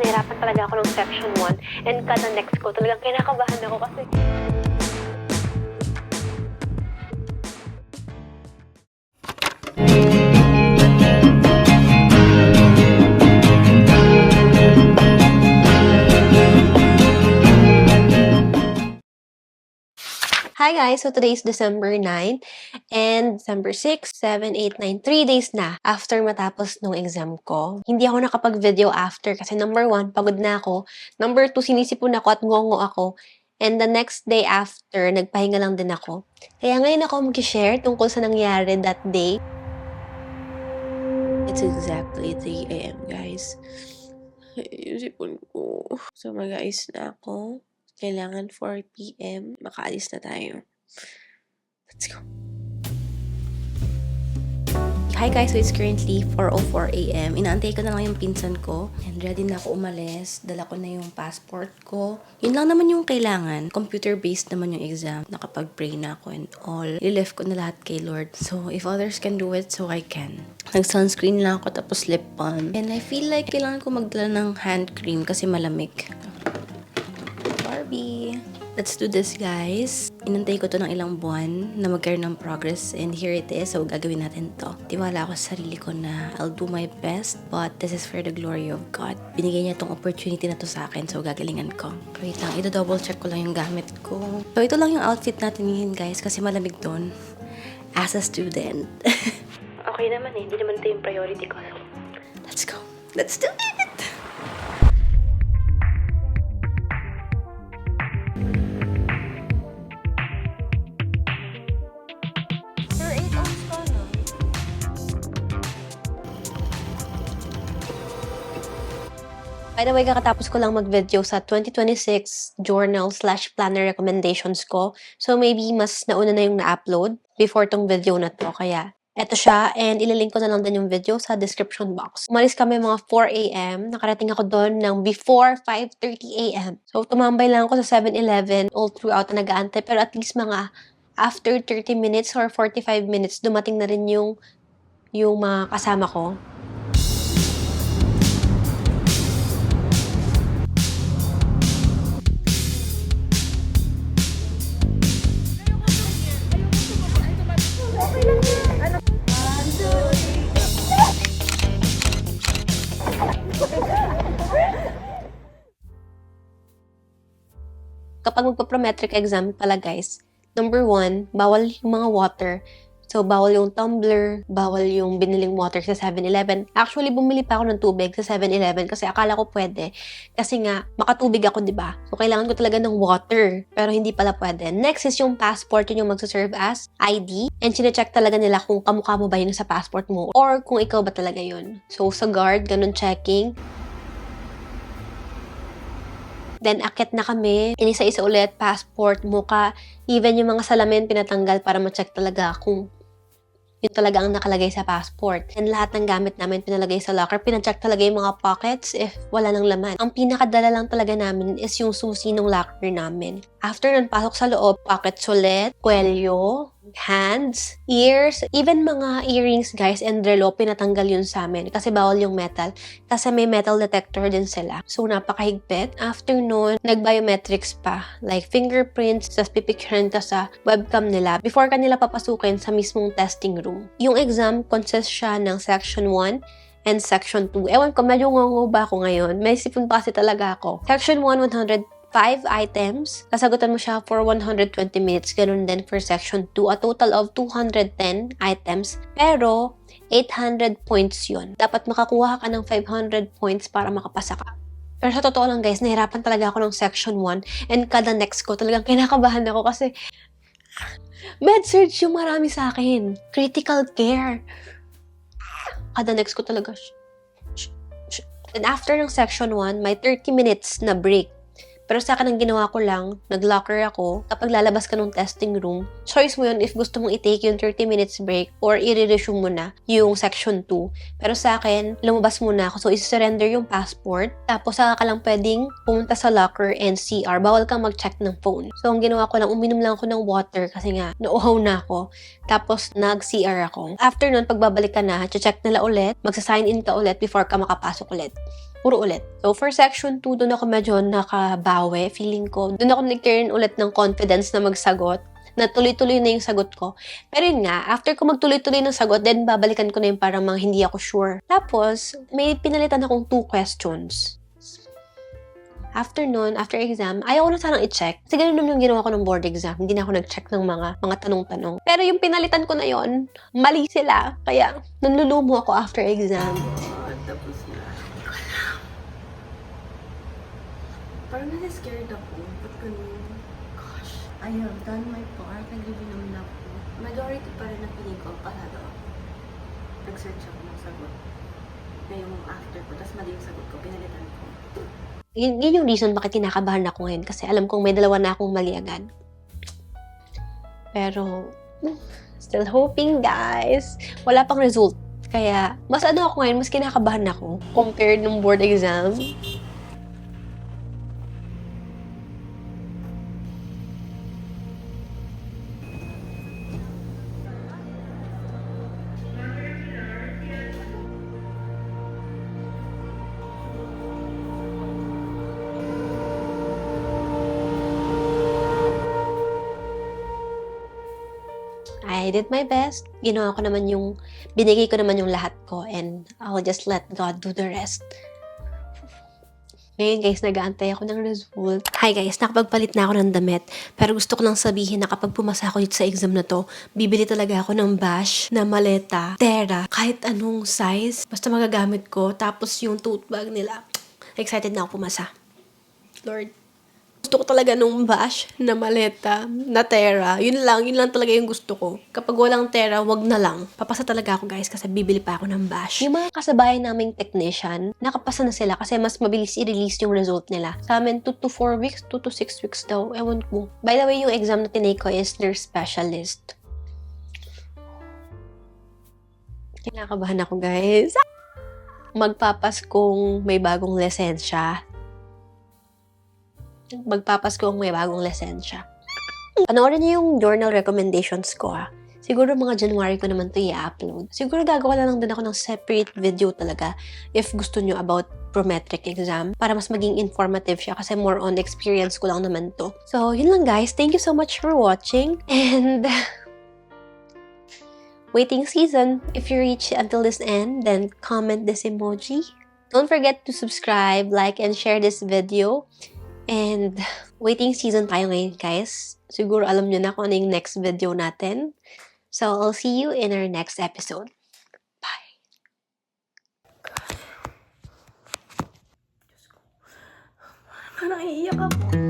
nahirapan talaga ako ng section 1. And kada next ko, talagang kinakabahan ako kasi... Hi guys! So today is December 9 and December 6, 7, 8, 9, 3 days na after matapos nung exam ko. Hindi ako nakapag-video after kasi number 1, pagod na ako. Number 2, sinisipon ako at ngongo ako. And the next day after, nagpahinga lang din ako. Kaya ngayon ako mag-share tungkol sa nangyari that day. It's exactly 3 a.m. guys. Yung sipon ko. So mag-ayos na ako. Kailangan 4 p.m. Makaalis na tayo. Let's go. Hi guys, so it's currently 4:04 a.m. Inaantay ko na lang yung pinsan ko. And ready na ako umalis. Dala ko na yung passport ko. Yun lang naman yung kailangan. Computer-based naman yung exam. Nakapag-pray na ako and all. I-left ko na lahat kay Lord. So if others can do it, so I can. Nag-sunscreen lang ako tapos lip balm. And I feel like kailangan ko magdala ng hand cream kasi malamig. Let's do this, guys. Inantay ko to ng ilang buwan na magkaroon ng progress and here it is. So, gagawin natin to. Tiwala ako sa sarili ko na I'll do my best but this is for the glory of God. Binigay niya tong opportunity na to sa akin so gagalingan ko. Wait lang, ito-double check ko lang yung gamit ko. So, ito lang yung outfit natin ngayon, guys, kasi malamig doon as a student. Okay naman eh. Hindi naman ito yung priority ko. So, let's go. Let's do it! By the way, kakatapos ko lang mag-video sa 2026 journal/planner recommendations ko. So, maybe mas nauna na yung na-upload before tong video na to. Kaya, eto siya. And ililink ko na lang din yung video sa description box. Umalis kami mga 4 a.m. Nakarating ako doon ng before 5:30 a.m. So, tumambay lang ako sa 7-Eleven all throughout na nag-aantay. Pero at least mga after 30 minutes or 45 minutes, dumating na rin yung mga kasama ko. Kapag magpa-prometric exam pala guys, number 1, bawal yung mga water. So, bawal yung tumbler, bawal yung biniling water sa 7-Eleven. Actually, bumili pa ako ng tubig sa 7-Eleven kasi akala ko pwede. Kasi nga, makatubig ako, di ba? So, kailangan ko talaga ng water. Pero hindi pala pwede. Next is yung passport, yun yung magsaserve as ID. And sinecheck talaga nila kung kamukha mo ba yun sa passport mo or kung ikaw ba talaga yun. So, sa guard, ganun checking. Then, akit na kami. Inisa-isa ulit, passport, muka. Even yung mga salamin, pinatanggal para ma-check talaga kung yun talaga ang nakalagay sa passport. And lahat ng gamit namin pinalagay sa locker. Pina-check talaga yung mga pockets if wala nang laman. Ang pinakadala lang talaga namin is yung susi ng locker namin. After nun, pasok sa loob, pockets ulit, kwelyo, hands, ears, even mga earrings guys and relo, pinatanggal yun sa amin kasi bawal yung metal kasi may metal detector din sila. So, napakahigpit. After nun, nag-biometrics pa. Like fingerprints, tas pipicturean ka sa webcam nila before kanila papasukin sa mismong testing room. Yung exam consists siya ng section 1 and section 2. Ewan ko, medyo ngongo ba ako ngayon? May sipon pa kasi talaga ako. Section 1, 105 items. Kasagutan mo siya for 120 minutes. Ganun din for section 2. A total of 210 items. Pero, 800 points yun. Dapat makakuha ka ng 500 points para makapasa ka. Pero sa totoo lang guys, nahirapan talaga ako ng section 1. And kada next ko, talagang kinakabahan ako kasi med-surg yung marami sa akin. Critical care. Kada next ko talaga. And after ng section 1, may 30 minutes na break. Pero sa akin, ang ginawa ko lang, nag-locker ako. Kapag lalabas ka ng testing room, choice mo yun if gusto mong i-take yung 30 minutes break or i-resume mo na yung section 2. Pero sa akin, lumabas muna ako. So, isi-surrender yung passport. Tapos, saka ka lang pwedeng pumunta sa locker and CR. Bawal kang mag-check ng phone. So, ang ginawa ko lang, uminom lang ako ng water kasi nga, nauhaw na ako. Tapos, nag-CR ako. After nun, pagbabalik ka na, check nila ulit, magsa-sign in ka ulit before ka makapasok ulit. puro ulit. So, for section 2, doon ako medyo nakabawi. Feeling ko, doon ako nag-turn ulit ng confidence na magsagot, na tuloy-tuloy na yung sagot ko. Pero yun nga, after ko magtuloy-tuloy ng sagot, then babalikan ko na yung parang mga hindi ako sure. Tapos, may pinalitan akong 2 questions. After nun, after exam, ayaw ko na sanang i-check. Kasi ganun naman yung ginawa ko ng board exam. Hindi na ako nag-check ng mga tanong-tanong. Pero yung pinalitan ko na yon, mali sila. Kaya, nanlulumo ako after exam. Tapos na. Parang nasa-scared ako. Ba't ganun? Gosh. I have done my part. Nag-review naman ako. Majority pa rin na piling ko. Pasado ako. Nag-search ako ng sagot. Na yung after ko. Tapos mali yung sagot ko. Pinalitan ko. Yun yung reason bakit kinakabahan ako ngayon. Kasi alam kong may dalawa na akong mali agad. Pero, still hoping, guys. Wala pang result. Kaya, mas ako ngayon, mas kinakabahan ako compared nung board exam. I did my best. Ginawa ko naman binigay ko naman yung lahat ko, and I'll just let God do the rest. Ngayon guys, nag-aantay ako ng result. Hi guys, nakapagpalit na ako ng damit. Pero gusto ko lang sabihin na kapag pumasa ako dito sa exam na to, bibili talaga ako ng bash, na maleta, tera, kahit anong size. Basta magagamit ko. Tapos yung tote bag nila. Excited na ako pumasa. Lord. Gusto ko talaga nung bash, na maleta, na tera. Yun lang talaga yung gusto ko. Kapag walang tera, wag na lang. Papasa talaga ako guys kasi bibili pa ako ng bash. Yung mga kasabayan naming technician, nakapasa na sila kasi mas mabilis i-release yung result nila. Sa amin, 2 to 4 weeks, 2 to 6 weeks daw. Ewan ko. By the way, yung exam na tinake ko is nurse specialist. Kinakabahan ako guys. Magpapaskong may bagong lisensya. Magpapasko kung may bagong lisensya. Panoorin niyo yung journal recommendations ko ha. Siguro mga January ko naman to i-upload. Siguro gagawa lang din ako ng separate video talaga if gusto niyo about prometric exam para mas maging informative siya kasi more on experience ko lang naman to. So, yun lang guys. Thank you so much for watching and waiting season. If you reach until this end, then comment this emoji. Don't forget to subscribe, like, and share this video. And waiting season tayo ngayon, guys. Siguro alam nyo na kung ano yung next video natin. So, I'll see you in our next episode. Bye! Parang iiyak ako.